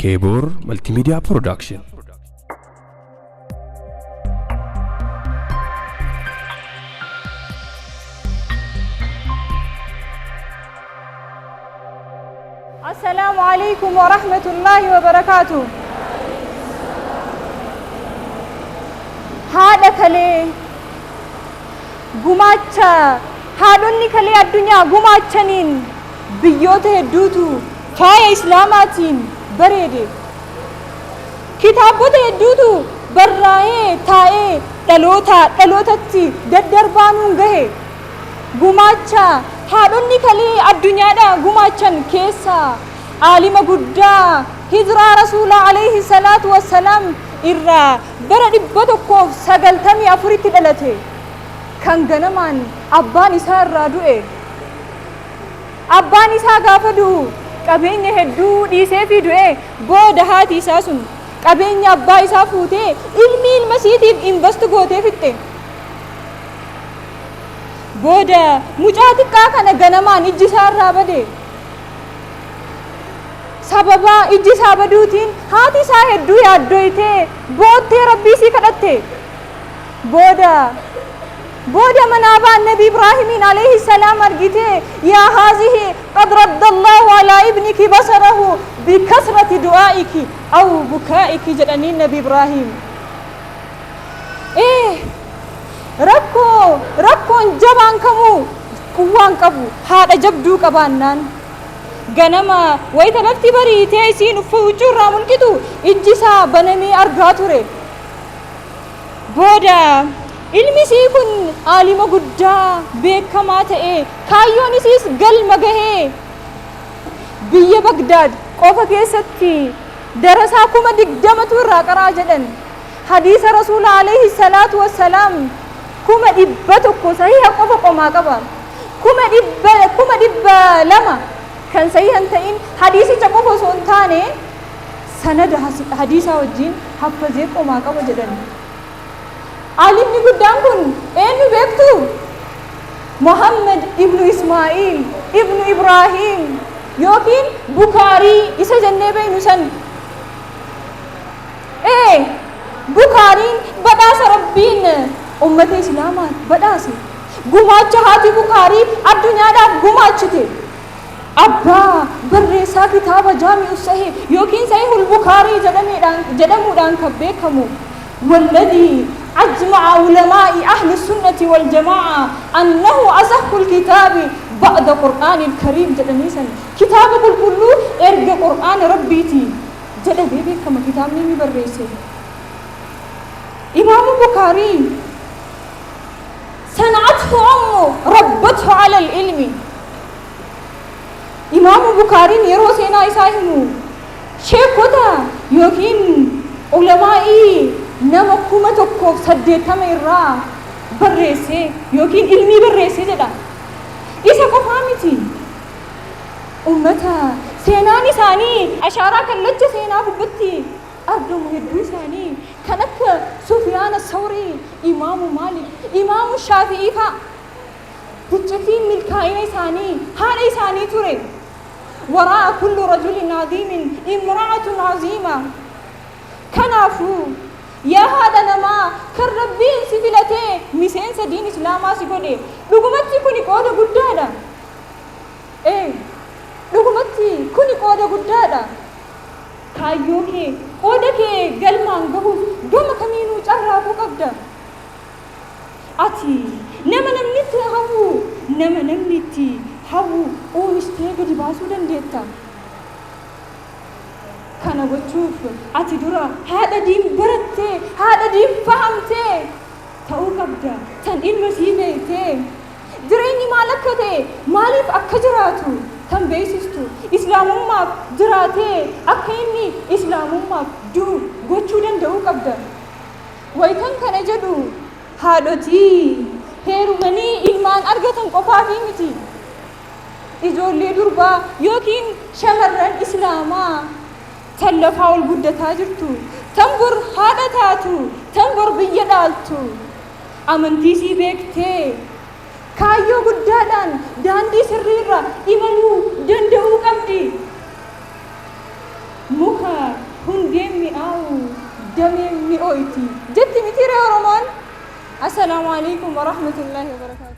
Kebor Multimedia Production. Assalamu alaikum wa rahmatullahi wa barakatuh. Haadha kalee gumaacha haadhonni kalee addunyaa gumaachaniin biyyoota hedduutu faaya islaamaatiin bareede. Kitaabota hedduutu barraa'ee taa'ee dhalootatti daddarbaanuun gahe. Gumaacha haadhonni kalee addunyaadha gumaachan keessaa aalima guddaa hijiraa rasuulaa alayhi salaatu wassalaam irraa bara 194tti dhalate kan ganamaan abbaan isaa irraa du'e. Abbaan isaa gaafa du'u qabeenya hedduu dhiisee fi du'e booda haati isaa sun qabeenya abbaa isaa fuutee ilmi ilma isiitiif invest gootee fixxe. Booda mucaa xiqqaa kana ganamaan ijji isaa irraa bade. Sababa ijji isaa baduutiin haati isaa hedduu yaaddoytee boottee rabbii isii kadhatte. Booda manaabaan Nabi Ibraahiimiin alayhi salaam argitee yaa haazihi qad raddallahu alaa ibniki basarahu bikasrati du'aa'iki aw bukaa'iki jedhanii Nabi Ibraahiim. Rakkoon jabaan kamuu quwwaan qabu haadha jabduu qabaannaan ganama wayita lafti bariitee isiin huccuu irraa mulqitu ijji isaa banamee argaa ture. Booda ilmi isii kun aalima guddaa beekamaa ta'e kaayyoon isiis galma gahee biyya Bagdaad qofa keessatti darasaa 20,000tu irraa qaraa jedhan. Hadiisa rasuula alayhi salaatu wassalaam 100 sahiha qofa qomaa qaba. 200 kan sahihan ta'in hadiisicha qofa osoo hin taane sanada hadiisaa wajjin haffazee qomaa qaba jedhan. Aalimni guddaan kun eenyu beektu? Muhammad ibnu Ismaa'il ibnu Ibraahiim yookiin Bukaarii isa jennee beeknu san. Bukaariin badhaasa rabbiin ummata islaamaa badhaase. Gumaacha haati Bukaarii addunyaadhaaf gumaachite. Abbaa barreessaa kitaaba Jaami'u Sahih yookiin Sahihul Bukaarii jedhamuudhaan kan beekamu. والذي أجمع علماء أهل السنة والجماعة أنه أصح الكتاب بعد قرآن الكريم جدنيسا كتاب كله إرجع قرآن ربيتي جدا بيبي كما كتاب نمي بريسي. إمام البخاري صنعته أمه ربته على العلم. إمام البخاري يرو سينا إساهمو شيخوتا يوكين علمائي nama 180 irraa barreessee yookiin ilmii barreessee jedha. Isa qofaa miti. Ummata seenaan isaanii ashaaraa kallacha seenaa gubbatti argamu hedduu isaanii kan akka Sufyaan as-Sawrii, Imaamu Maalik, Imaamu Shaafi'ii fa'a. Ticcitiin milkaa'ina isaanii haadha isaanii ture. Waraa'a kullu rajulin aziimin imra'atun aziima. Kanaafuu yaa haadha namaa kan rabbiin si filatee miseensa diin islaamaa si godhe dhugumatti kuni qooda guddaadha. Dhugumatti kuni qooda guddaadha. Kaayyoo kee qooda kee galmaan gahuuf gama kamiinuu carraaquu qabda. Ati nama namni itti hawwu oomishtee gadi baasuu dandeetta. Kana gochuuf ati dura haadha diin barattee haadha diin fahamtee ta'uu qabda. Tan ilma sii beektee jireenyi maal akka ta'e maaliif akka jiraatu tan beeksistu islaamummaaf jiraatee akka inni islaamummaaf du'u gochuu danda'uu qabda. Wayitan kana jedhu haadhotii heerumanii ilmaan argatan qofaaf miti. Ijoollee durbaa yookiin shamarran islaamaa tan lafaa ol guddataa jirtu, tan bor haadha taatu, tan bor biyya dhaaltu amantii sii beektee kaayyoo guddaadhaan daandii sirriirra imaluu danda'uu qabdi. بويتي جت متيرة ورمان. السلام عليكم ورحمة الله وبركاته.